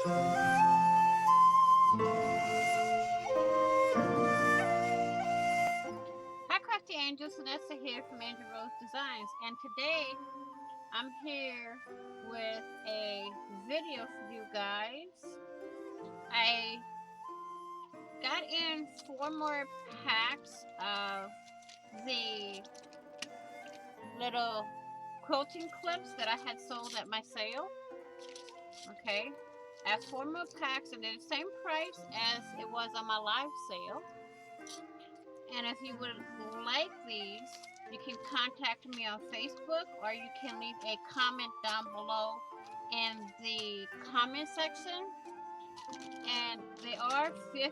Hi, Crafty Angels. Vanessa here from AngelRose Designs, and today I'm here with a video for you guys. I got in 4 more packs of the little quilting clips that I had sold at my sale. Okay, I have 4 more packs, and they're the same price as it was on my live sale. And if you would like these, you can contact me on Facebook, or you can leave a comment down below in the comment section. And they are 50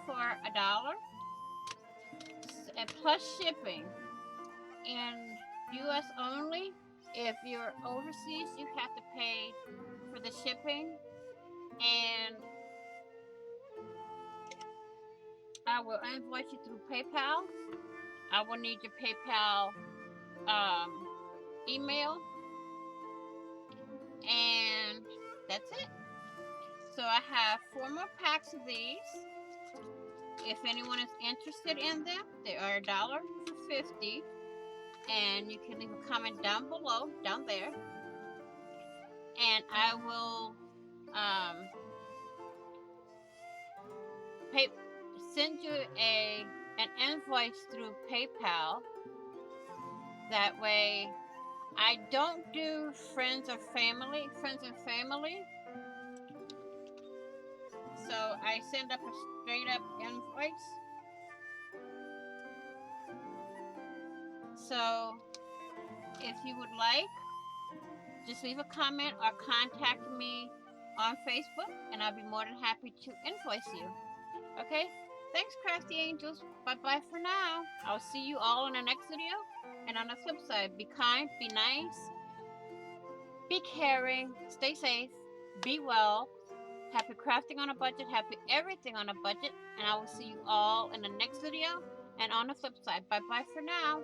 for $1, and plus shipping. In US only. If you're overseas, you have to pay for the shipping. And I will invoice you through PayPal. I will need your PayPal email, and that's it. So I have 4 more packs of these. If anyone is interested in them, they are $1 for 50, and you can leave a comment down below, down there, and I will send you an invoice through PayPal. That way, I don't do friends and family, so I send up a straight up invoice. So if you would like, just leave a comment or contact me on Facebook, and I'll be more than happy to invoice you. Okay? Thanks, Crafty Angels. Bye-bye for now. I'll see you all in the next video. And on the flip side, be kind, be nice, be caring, stay safe, be well. Happy crafting on a budget, happy everything on a budget. And I will see you all in the next video and on the flip side. Bye-bye for now.